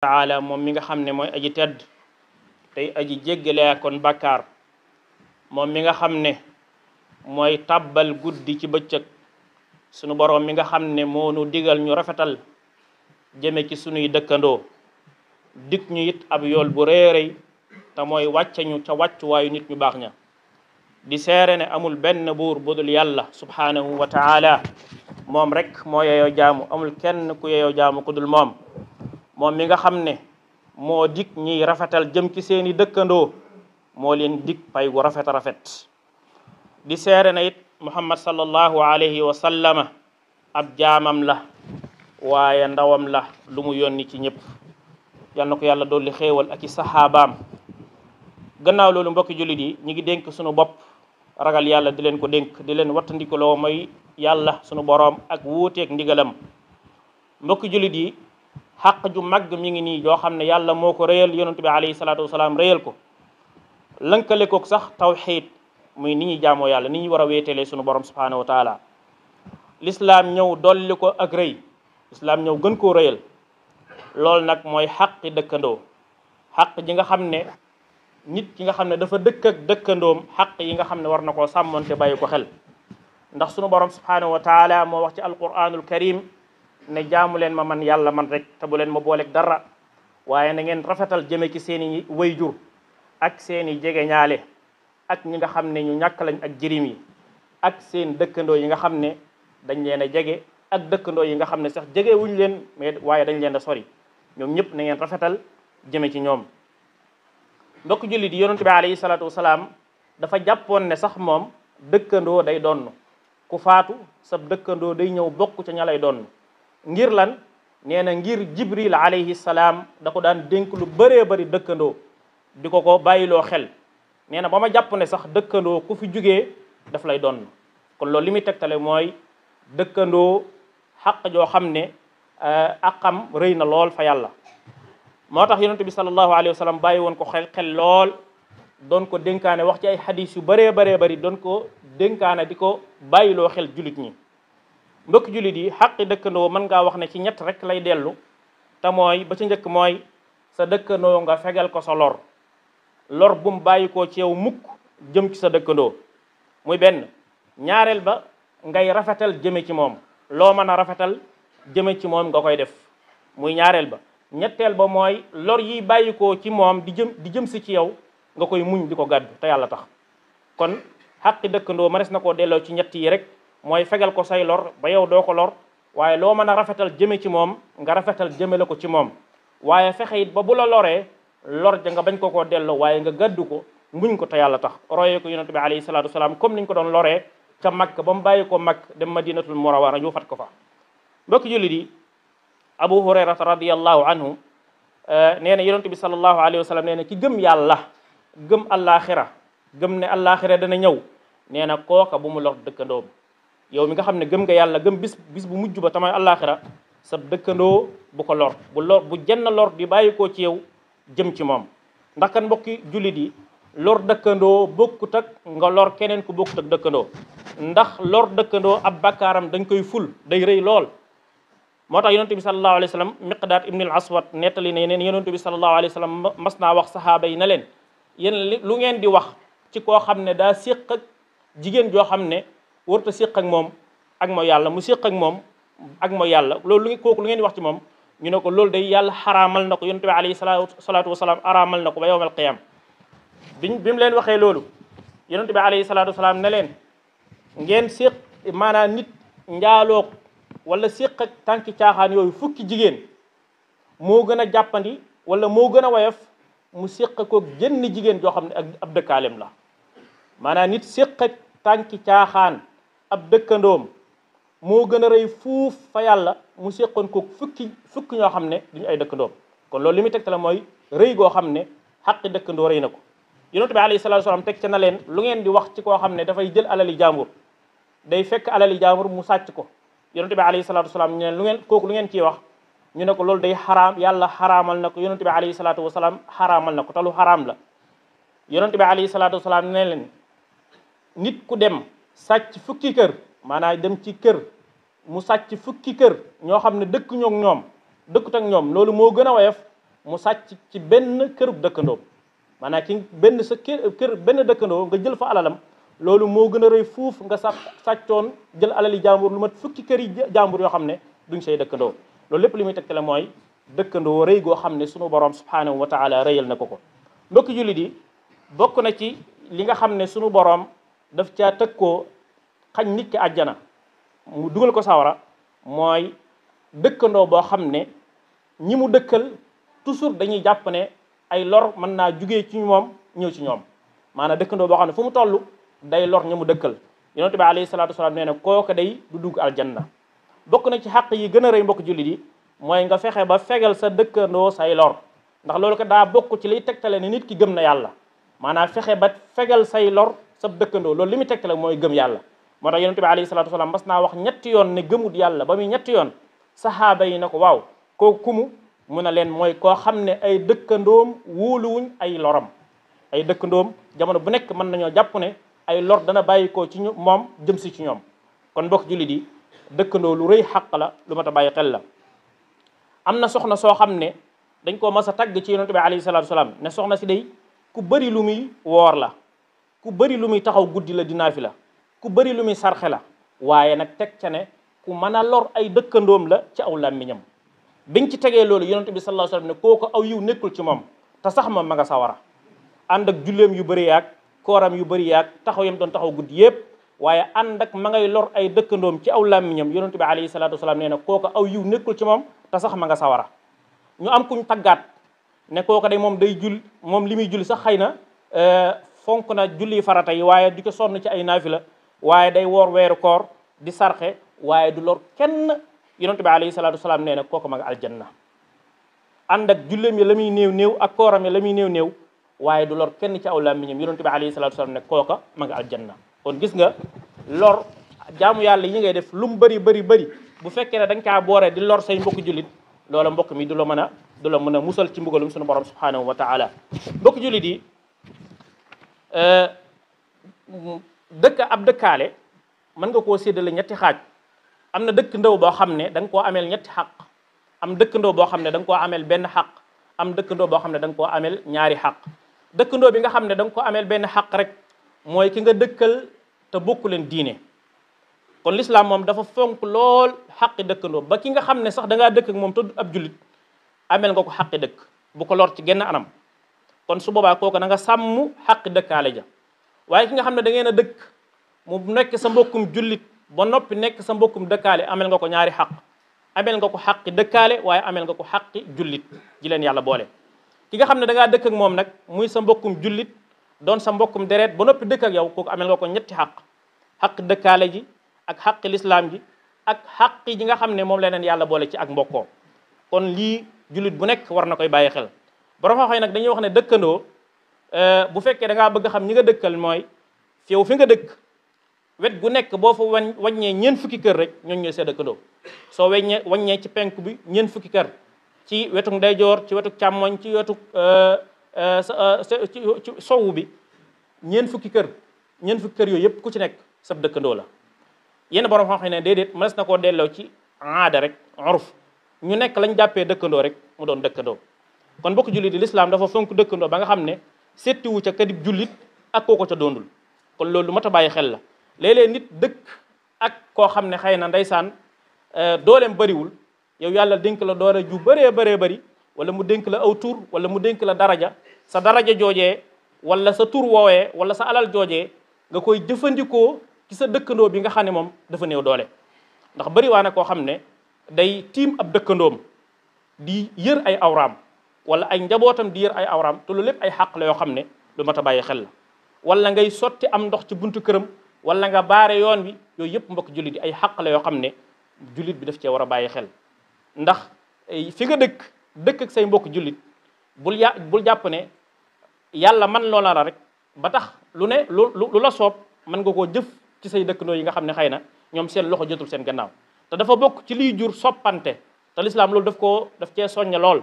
taala moom mi nga xam ne mooy aji tedd tey aji jéggale kon bàkkaar moom mi nga xam ne mooy tàbbal guddi ci bëccëg sunu boroom mi nga xam ne moo nu digal ñu rafetal jëme ci sunuy dëkkandoo dig ñu it ab yool bu réeréy te mooy wàcce ñu ca wàccuwaayu nit ñu baax ña di seere ne amul benn buur budul yàlla subhanahu wa taala moom rek moo yeyoo jaamu amul kenn ku yeyoo jaamu ku dul moom mi nga xam ne moo dig ñiy rafetal jëm ci seeni dëkkandoo moo leen dig pay gu rafet a rafet di seere na it muhammad sallallahu alayhi wa sallama ab jaamam la waaye ndawam la lu mu yónni ci ñëpp yal na ko yàlla dolli xéewal ak i saxaabaam gannaaw loolu mbokki jullit yi ñi ngi dénk sunu bopp ragal yàlla di leen ko dénk di leen wattandikuloo mooy yàlla sunu boroom ak wuuteeg ndigalam mbokki jullit yi xaq ju màgg mi ngi nii joo xam ne yàlla moo ko réyal yonent bi alayhi salaatu wasalaam réyal ko lënkale kook sax tawxiid muy ni ñuy jaamoo yàlla ni ñu war a wéetelee sunu borom subhanahu wa taala lislaam ñëw dolli ko ak rëy lislaam ñëw gën koo réyal loolu nag mooy xaqi dëkkandoo xaq ji nga xam ne nit ki nga xam ne dafa dëkk ak dëkkandoom xaq yi nga xam ne war na koo sàmmonte bàyyi ko xel ndax sunu borom subhanahu wa taala moo wax ci alquranul karim ne jaamu leen ma man yàlla man rek te bu leen ma booleeg dara waaye na ngeen rafetal jëme ci seeni wayjur ak seeni jegeñaale ak ñi nga xam ne ñu ñàkk lañ ak jirim yi ak seen dëkkandoo yi nga xam ne dañ leen a jege ak dëkkandoo yi nga xam ne sax jege wuñ leen mais waaye dañ leen a sori ñoom ñëpp na ngeen rafetal jëme ci ñoom mbokk jullit yi yonent bi alayhi salaatu wasalaam dafa jàppoon ne sax moom dëkkandoo day donn ku faatu sab dëkkandoo day ñëw bokk ca ña lay donn ngir lan nee na ngir jibril alayhi salaam da ko daan dénk lu bëree bëri dëkkandoo di ko bàyyiloo xel nee na ba ma jàpp ne sax dëkkandoo ku fi jugee daf lay donn kon loolu li muy tegtale mooy dëkkandoo xaq joo xam ne aqam rëy na lool fa yàlla moo tax yonent bi sallallahu alayhi wa sallam bàyyi woon ko xel lool doon ko dénkaane wax ci ay xadis yu bëree bëri doon ko dénkaane di ko bàyyiloo xel jullit ñi mbokki jullit yi xaqi dëkkandoo mën ngaa wax ne ci ñett rek lay dellu te mooy ba ci njëkk mooy sa dëkkandoo nga fegal ko sa lor bu mu bàyyi koo ci yow mukk jëm ci sa dëkkandoo muy benn ñaareel ba ngay rafetal jëme ci moom loo mën a rafetal jëme ci moom nga koy def muy ñaareel ba ñetteel ba mooy lor yi bàyyi koo ci moom di jëm si ci yow nga koy muñ di ko gàddu te yàlla tax kon xaqi dëkkandoo mënees na koo delloo ci ñett yi rek mooy fegal ko say lor ba yow doo ko lor waaye loo mën a rafetal jëme ci moom nga rafetal jëme la ko ci moom waaye fexe it ba bu la loree lor ja nga bañ ko koo delloo waaye nga gàddu ko muñ ko te yàlla tax royee ko yonent bi alayhi salaatu wasalaam comme niñ ko doon loree ca Makka ba mu bàyyi ko Makka dem Madinatul Munawwara ñu fat ko fa mbokki jullit yi Abu Hurayrata radiyallahu anhu nee na yonent bi sallallahu alayhi wa sallam nee na ki gëm yàlla gëm allaaxira gëm ne allaaxira dana ñëw nee na kooka bu mu lor dëkkandoom yow mi nga xam ne gëm nga yàlla gëm bis bu mujj ba tamay allaaxira sa dëkkandoo bu ko lor bu jenn lor di bàyyi koo ci yow jëm ci moom ndax kan mbokki jullit yi lor dëkkandoo bokkut ak nga lor keneen ku bokkut ak dëkkandoo ndax lor dëkkandoo ab bakkaaram dañ koy ful day rëy lool moo tax yonent bi sallallahu alayhi wa sallam miqdaad ibn al aswad nettali ne neen yonent bi sallallahu alayhi wa sallam mas naa wax saxaaba yi na leen yéen lu ngeen di wax ci koo xam ne daa séq ak jigéen joo xam ne warta séq ak moom ak mooy yàlla mu séq ak moom ak mooy yàlla loolu kooku lu ngeen di wax ci moom ñu ne ko loolu day yàlla xaraamal na ko yonent bi alayhi salaatu wasalaam araamal na ko ba yawmal qiyaam bi mu leen waxee loolu yonent bi alayhi salaatu wasalaam ne leen ngeen séq maanaam nit njaaloog wala séq ak tànki caaxaan yooyu fukki jigéen moo gën a jàppandi wala moo gën a woyof mu séq ko jënn jigéen joo xam ne ak ab dëkkaaleem la maanaam nit séq ak tànki caaxaan ab dëkkandoom moo gën a rëy fuuf fa yàlla mu séqoon ko fukki ñoo xam ne duñu ay dëkkandoom kon loolu li muy tegtale mooy rëy goo xam ne xaqi dëkkandoo rëy na ko yonent bi alayhi salaatu wasalaam teg ca na leen lu ngeen di wax ci koo xam ne dafay jël alali jaambur day fekk alali jaambur mu sàcc ko yonent bi alayhi salaatu wasalaam ñu ne lu ngeen ciy wax ñu ne ko loolu day xaraam yàlla xaraamal na ko yonent bi alayhi salaatu wasalaam xaraamal na ko te lu xaraam la yonent bi alayhi salaatu wasalaam ne leen nit ku dem sàcc fukki kër maanaam dem ci kër mu sàcc fukki kër ñoo xam ne dëkkuñu ak ñoom dëkkut ak ñoom loolu moo gën a woyof mu sàcc ci benn kërub dëkkandoo maanaam ki benn sa kër benn dëkkandoo nga jël fa alalam loolu moo gën a rëy fuuf nga sàccoon jël alali jàmbur lu mat fukki kër yi jàmbur yoo xam ne duñ say dëkkandoo loolu lépp li muy tegtale mooy dëkkandoo rëy goo xam ne sunu borom subhanahu wa taala rëyal na ko mbokki jullit yi bokk na ci li nga xam ne sunu borom daf caa tëkkoo xañ nit ki àjjana mu dugal ko sawara mooy dëkkandoo boo xam ne ñi mu dëkkal toujours dañuy jàpp ne ay lor mën naa jugee ci moom ñëw ci ñoom maanaam dëkkandoo boo xam ne fu mu toll day lor ñi mu dëkkal yonent bi alayhi salaatu wasalaam nee na kooka day du dugg aljanna bokk na ci xàq yi gën a rëy mbokk jullit yi mooy nga fexe ba fegal sa dëkkandoo say lor ndax loolu ko daa bokk ci liy tegtale ne nit ki gëm na yàlla maanaam fexe ba fegal say lor sa dëkkandoo loolu li muy tegtale mooy gëm yàlla moo tax yonent bi alayhi salaatu wasalaam mas naa wax ñetti yoon ne gëmut yàlla ba muy ñetti yoon saxaaba yi na ko waaw koo kumu mu ne leen mooy koo xam ne ay dëkkandoom wóoluwuñ ay loram ay dëkkandoom jamono bu nekk mën nañoo jàpp ne ay lor dana bàyyi ko ci ñu moom jëm si ci ñoom kon mbokk jullit yi dëkkandoo lu rëy xàq la lu mat a bàyyi xel la am na soxna soo xam ne dañ koo mas a tagg ci yonent bi alayhi salaatu wasalaam ne soxna si day ku bëri lu muy woor la ku bëri lu muy taxaw guddi la dinaa fi la ku bëri lu muy sarxe la waaye nag teg ca ne ku mën a lor ay dëkkandoom la ci aw làmmiñam biñ ci tegee loolu yonent bi sallallahu alayhi wasallam ne kooku aw yiw nekkul ci moom te sax moom ma nga sawara ànd ak julleem yu bëri yaag kooram yu bëri yaag taxaw yam doon taxaw guddi yépp waaye ànd ak ma ngay lor ay dëkkandoom ci aw làmmiñam yonent bi alayhi salaatu wasalaam nee na kooku aw yiw nekkul ci moom te sax ma nga sawara ñu am kuñ taggaat ne kooku day moom day jul moom li muy julli sax xëy na fonk na julli farata yi waaye di ko sonn ci ay naafila waaye day woor weeru koor di sarxe waaye du lor kenn yonent bi alayhi salaatu wasalaam nee na kooku ma nga aljanna ànd ak julleem ya la muy néew néew ak kooram ya la muy néew néew waaye du lor kenn ci aw làmmiñam yonent bi alayhi salaatu wasalaam ne kooka ma nga aljanna kon gis nga lor jaamu yàlla yi ngay def lu mu bëri bëri bëri bu fekkee ne dañ kaa booree di lor say mbokk jullit loola mbokk mi du la mën a musal ci mbugalum sunu borom subhanahu wa taala mbokk jullit yi ab dëkkaale mën nga koo séddale ñetti xaaj am na dëkk ndaw boo xam ne da nga koo ameel ñetti xaq am dëkkandoo boo xam ne da nga koo ameel benn xaq am dëkkandoo boo xam ne da nga koo ameel ñaari xaq dëkkandoo bi nga xam ne da nga ko ameel benn xaq rek mooy ki nga dëkkal te bokku leen diine kon l'islam moom dafa fonk lool xaqi dëkkandoo ba ki nga xam ne sax da ngaa dëkk ak moom te ab jullit ameel nga ko xaqi dëkk bu ko lor ci genn anam kon su boobaa kooku na nga sàmm xaqi dëkkaale ja waaye ki nga xam ne da ngeen a dëkk mu nekk sa mbokkum jullit ba noppi nekk sa mbokkum dëkkaale ameel nga ko ñaari xaq ameel nga ko xaqi dëkkaale waaye ameel nga ko xaqi jullit ji leen yàlla boole ki nga xam ne da ngaa dëkk ak moom nag muy sa mbokkum jullit doon sa mbokkum deret ba noppi dëkk ak yow kooku ameel nga ko ñetti xaq dëkkaale ji ak xaqi lislaam ji ak xaqi ji nga xam ne moom leneen yàlla boole ci ak mbokkoo kon lii jullit bu nekk war na koy bàyyi xel borom xam-xam nag dañuy wax ne dëkkandoo bu fekkee da ngaa bëgg xam ñi nga dëkkal mooy yow fi nga dëkk wet gu nekk boo fa waññee ñeent fukki kër rek ñooñu ñooy sa dëkkandoo soo waññee ci penk bi ñeent fukki kër ci wetuk ndeyjoor ci wetuk càmmoñ ci wetuk ci sowu bi ñeent fukki kër yooyu yëpp ku ci nekk sa dëkkandoo la yenn borom xam-xam ne déedéet mënees na koo delloo ci aada rek urf ñu nekk lañ jàppee dëkkandoo rek mu doon dëkkandoo kon bokk jullit yi l'islam dafa fonk dëkkandoo ba nga xam ne settiwu ca kadib jullit ak kooko ca doondul kon loolu lu mat a bàyyi xel la léeg-léeg nit dëkk ak koo xam ne xëy na ndeysaan dooleem bëriwul yow yàlla dénk la doole ju bëree bëri wala mu dénk la aw tur wala mu dénk la daraja sa daraja joojee wala sa tur woowee wala sa alal joojee nga koy jëfandikoo ci sa dëkkandoo bi nga xam ne moom dafa néew doole ndax bëri waa na koo xam ne day tiim ab dëkkandoom di yër ay awraam wala ay njabootam di yër ay awraam te loolu lépp ay xàq la yoo xam ne lu mat a bàyyi xel la wala ngay sotti am ndox ci buntu këram wala nga baare yoon wi yooyu yëpp mbokk jullit yi ay xàq la yoo xam ne jullit bi daf cee war a bàyyi xel ndax fi nga dëkk ak say mbokk jullit bul jàpp ne yàlla man loola la rek ba tax lu la soob mën nga koo jëf ci say dëkkandoo yi nga xam ne xëy na ñoom seen loxo jotul seen gannaaw te dafa bokk ci liy jur soppante te lislaam loolu daf cee soññe lool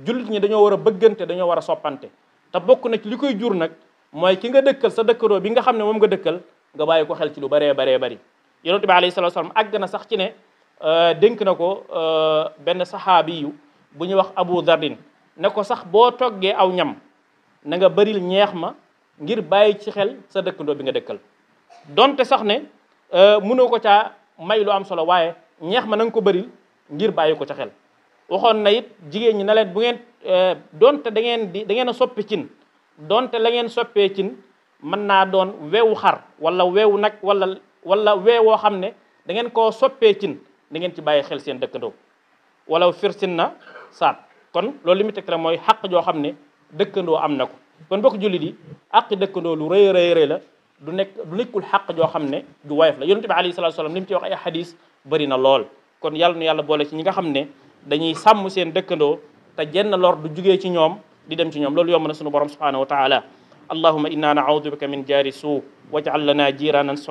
jullit ñi dañoo war a bëggante dañoo war a soppante te bokk na ci li koy jur nag mooy ki nga dëkkal sa dëkkandoo bi nga xam ne moom nga dëkkal nga bàyyi ko xel ci lu baree bëri yonent bi alayhi salaatu salaam àgg na sax ci ne dénk na ko benn saxaabi yu bu ñuy wax Abu Dardin ne ko sax boo toggee aw ñam na nga bëril ñeex ma ngir bàyyi ci xel sa dëkkandoo bi nga dëkkal donte sax ne mënoo ko caa may lu am solo waaye ñeex ma na nga ko bëril ngir bàyyi ko ca xel waxoon na it jigéen ñi na leen bu ngeen donte da ngeen a soppi cin donte la ngeen soppee cin mën naa doon weewu xar wala weewu nag wala weewoo xam ne da ngeen koo soppee cin da ngeen ci bàyyi xel seen dëkkandoo wala firsin na saat kon loolu li mu teg mooy xaq joo xam ne dëkkandoo am na ko kon bokk jullit yi àqi dëkkandoo lu rëy rëy la du nekkul xaq joo xam ne du woyof la yonent bi alayhi salaatu salaam li mu ci wax ay xadis bëri na lool kon yàlla nu yàlla boole ci ñi nga xam ne dañuy sàmm seen dëkkandoo te jenn lor du jugee ci ñoom di dem ci ñoom loolu yomb na sunu borom subhanahu wa taala allahumma inna na'udhu bika min jaari suu waj'al lana jiranan